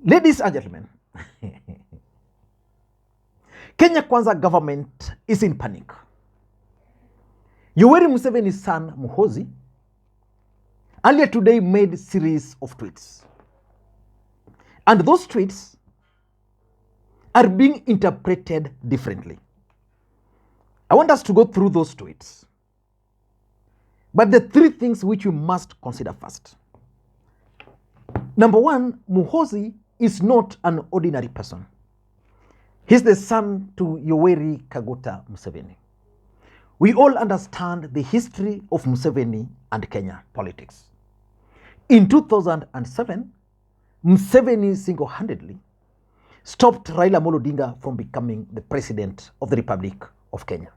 Ladies and gentlemen, Kenya Kwanza government is in panic. Yoweri Museveni's son, Muhoozi, earlier today made a series of tweets. And those tweets are being interpreted differently. I want us to go through those tweets. But the three things which we must consider first. Number one, Muhoozi is not an ordinary person. He's the son to Yoweri Museveni. We all understand the history of Museveni and Kenya politics. In 2007, Museveni single-handedly stopped Raila Amolo Odinga from becoming the president of the Republic of Kenya.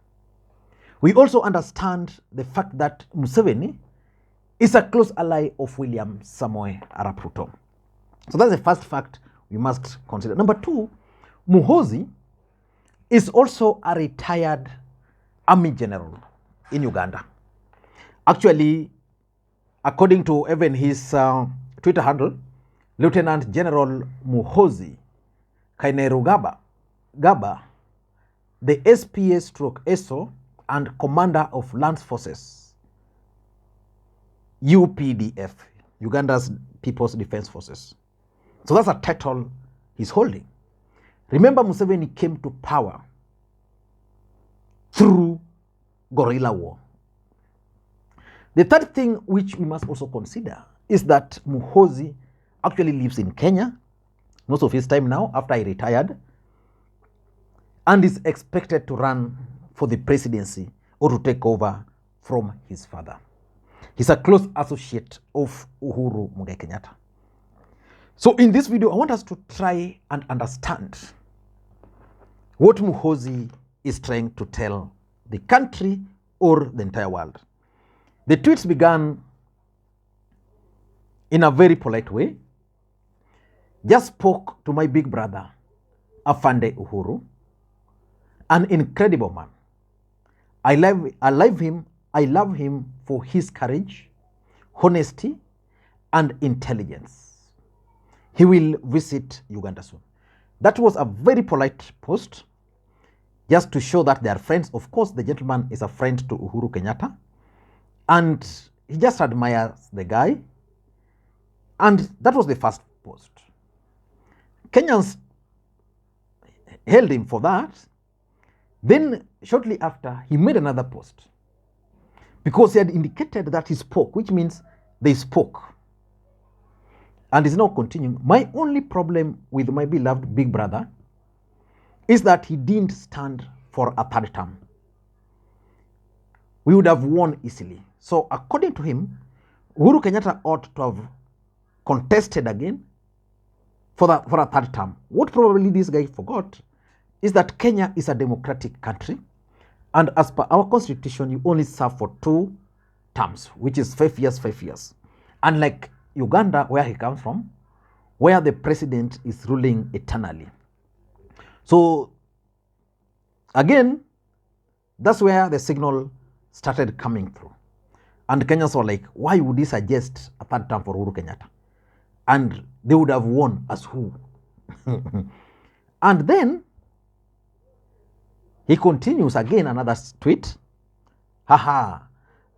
We also understand the fact that Museveni is a close ally of William Samoei Arap Ruto. So that's the first fact we must consider. Number two, Muhoozi is also a retired army general in Uganda. Actually, according to even his Twitter handle, Lieutenant General Muhoozi Kainerugaba, the SPA/ESO and Commander of Land Forces, UPDF, Uganda's People's Defense Forces. So that's a title he's holding. Remember, Museveni came to power through guerrilla war. The third thing which we must also consider is that Muhoozi actually lives in Kenya most of his time now after he retired, and is expected to run for the presidency or to take over from his father. He's a close associate of Uhuru Kenyatta. So in this video, I want us to try and understand what Muhoozi is trying to tell the country or the entire world. The tweets began in a very polite way. Just spoke to my big brother, Afande Uhuru, an incredible man. I love him for his courage, honesty, and intelligence. He will visit Uganda soon. That was a very polite post, just to show that they are friends. Of course, the gentleman is a friend to Uhuru Kenyatta, and he just admires the guy. And that was the first post. Kenyans held him for that. Then, shortly after, he made another post because he had indicated that he spoke, which means they spoke. And is now continuing. My only problem with my beloved big brother is that he didn't stand for a third term. We would have won easily. So according to him, Uhuru Kenyatta ought to have contested again for a third term. What probably this guy forgot is that Kenya is a democratic country, and as per our constitution, you only serve for 2 terms, which is 5 years, 5 years. Unlike Uganda, where he comes from, where the president is ruling eternally. So again, that's where the signal started coming through. And Kenyans were like, why would he suggest a third term for Uhuru Kenyatta? And they would have won as who? And then he continues again, another tweet. Haha,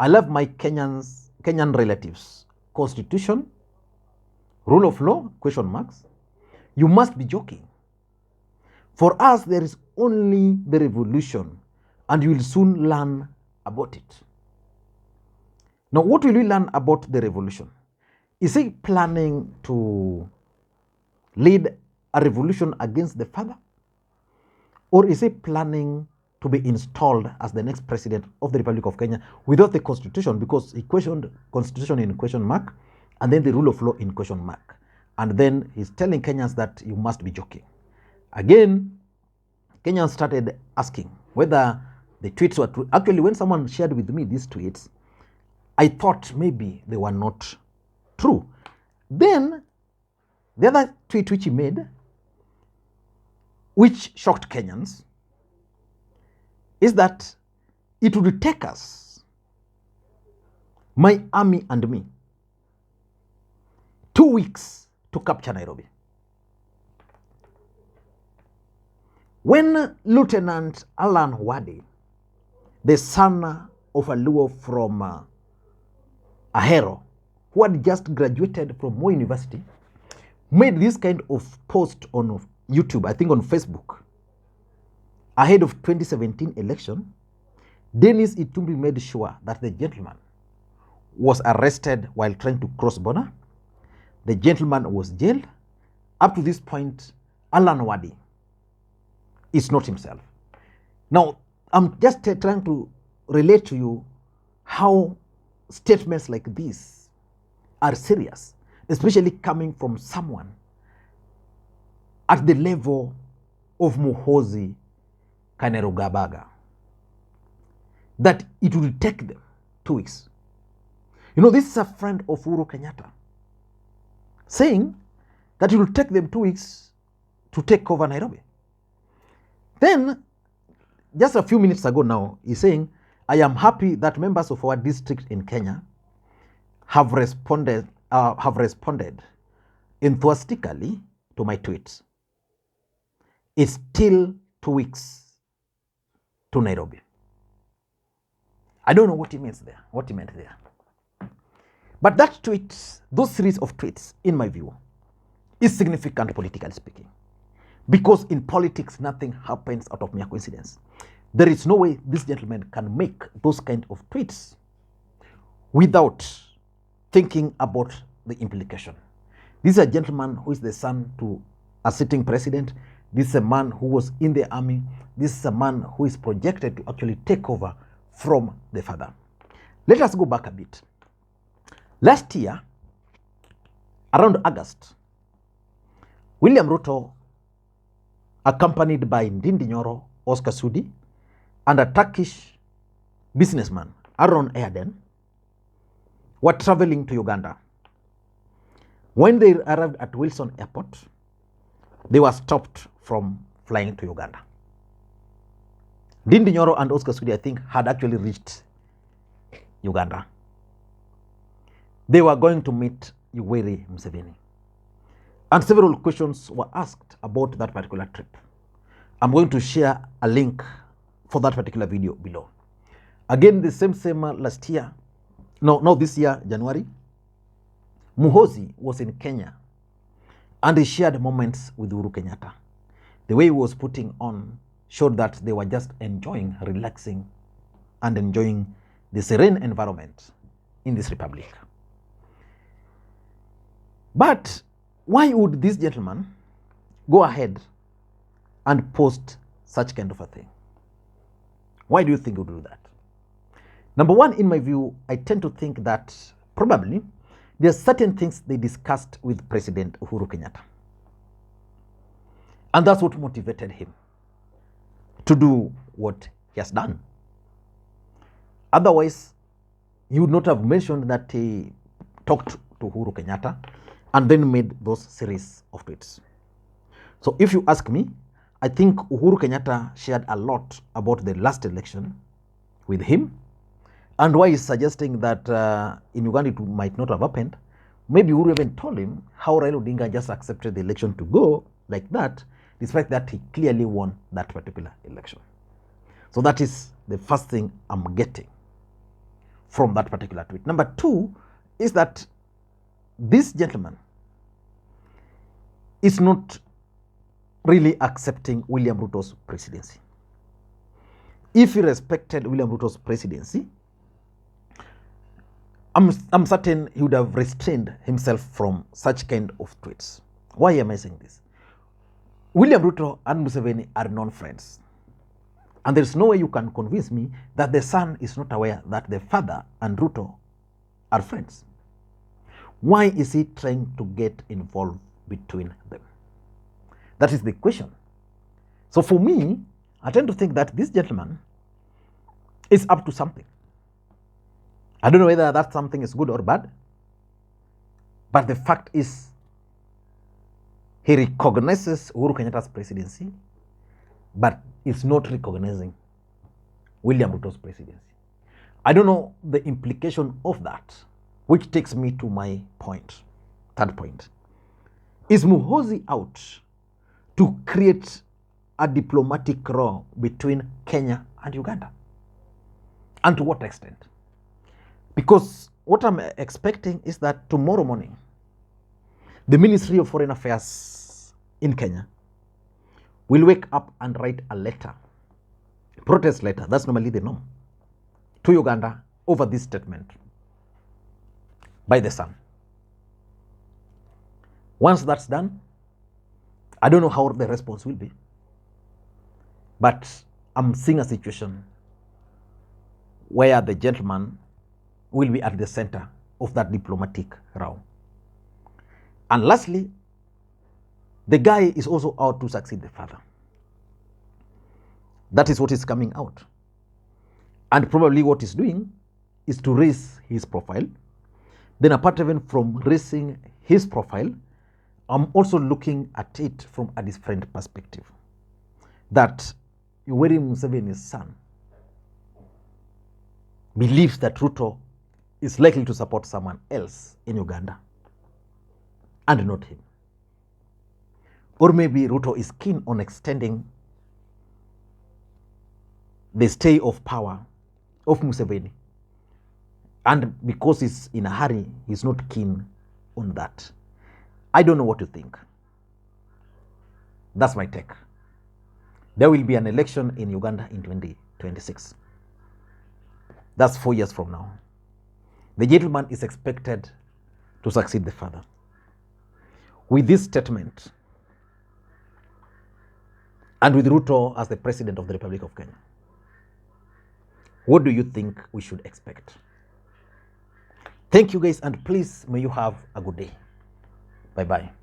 I love my Kenyan relatives. Constitution, rule of law, question marks. You must be joking. For us, there is only the revolution, and you will soon learn about it. Now, what will we learn about the revolution? Is he planning to lead a revolution against the father? Or is he planning to be installed as the next president of the Republic of Kenya without the constitution, because he questioned constitution in question mark and then the rule of law in question mark. And then he's telling Kenyans that you must be joking. Again, Kenyans started asking whether the tweets were true. Actually, when someone shared with me these tweets, I thought maybe they were not true. Then the other tweet which he made, which shocked Kenyans, is that it would take us, my army and me, 2 weeks to capture Nairobi. When Lieutenant Alan Wade, the son of a Luo from Ahero, who had just graduated from Moi University, made this kind of post on YouTube, I think on Facebook, ahead of 2017 election, Dennis Itumbi made sure that the gentleman was arrested while trying to cross border. The gentleman was jailed. Up to this point, Alan Wade is not himself. Now, I'm just trying to relate to you how statements like this are serious, especially coming from someone at the level of Muhoozi Kainerugaba, that it will take them 2 weeks. You know, this is a friend of Uhuru Kenyatta saying that it will take them 2 weeks to take over Nairobi. Then, just a few minutes ago now, he's saying, I am happy that members of our district in Kenya have responded enthusiastically to my tweets. It's still 2 weeks to Nairobi. I don't know what he meant there. But that tweet, those series of tweets, in my view, is significant politically speaking. Because in politics, nothing happens out of mere coincidence. There is no way this gentleman can make those kind of tweets without thinking about the implication. This is a gentleman who is the son to a sitting president. This is a man who was in the army. This is a man who is projected to actually take over from the father. Let us go back a bit. Last year, around August, William Ruto, accompanied by Ndindi Nyoro, Oscar Sudi, and a Turkish businessman, Aaron Erden, were traveling to Uganda. When they arrived at Wilson Airport, they were stopped from flying to Uganda. Ndindi Nyoro and Oscar Sudi, I think, had actually reached Uganda. They were going to meet Yoweri Museveni. And several questions were asked about that particular trip. I'm going to share a link for that particular video below. Again, the same last year, no, this year, January, Muhoozi was in Kenya and he shared moments with Uhuru Kenyatta. The way he was putting on showed that they were just enjoying, relaxing, and enjoying the serene environment in this republic. But why would this gentleman go ahead and post such kind of a thing? Why do you think he would do that? Number one, in my view, I tend to think that probably there are certain things they discussed with President Uhuru Kenyatta. And that's what motivated him to do what he has done. Otherwise, he would not have mentioned that he talked to Uhuru Kenyatta and then made those series of tweets. So if you ask me, I think Uhuru Kenyatta shared a lot about the last election with him, and why he's suggesting that in Uganda it might not have happened. Maybe Uhuru even told him how Raila Odinga just accepted the election to go like that, despite that he clearly won that particular election. So that is the first thing I'm getting from that particular tweet. Number two is that this gentleman is not really accepting William Ruto's presidency. If he respected William Ruto's presidency, I'm certain he would have restrained himself from such kind of tweets. Why am I saying this? William Ruto and Museveni are known friends. And there's no way you can convince me that the son is not aware that the father and Ruto are friends. Why is he trying to get involved between them? That is the question. So for me, I tend to think that this gentleman is up to something. I don't know whether that something is good or bad, but the fact is he recognizes Uhuru Kenyatta's presidency, but is not recognizing William Ruto's presidency. I don't know the implication of that, which takes me to my point, third point. Is Muhoozi out to create a diplomatic row between Kenya and Uganda? And to what extent? Because what I'm expecting is that tomorrow morning, the Ministry of Foreign Affairs in Kenya will wake up and write a letter, protest letter, that's normally the norm, to Uganda over this statement by the Sun. Once that's done, I don't know how the response will be, but I'm seeing a situation where the gentleman will be at the center of that diplomatic row. And lastly, the guy is also out to succeed the father. That is what is coming out. And probably what he's doing is to raise his profile. Then apart even from raising his profile, I'm also looking at it from a different perspective. That Yoweri Museveni's son believes that Ruto is likely to support someone else in Uganda and not him. Or maybe Ruto is keen on extending the stay of power of Museveni. And because he's in a hurry, he's not keen on that. I don't know what to think. That's my take. There will be an election in Uganda in 2026. That's 4 years from now. The gentleman is expected to succeed the father. With this statement, and with Ruto as the president of the Republic of Kenya, what do you think we should expect? Thank you guys, and please may you have a good day. Bye-bye.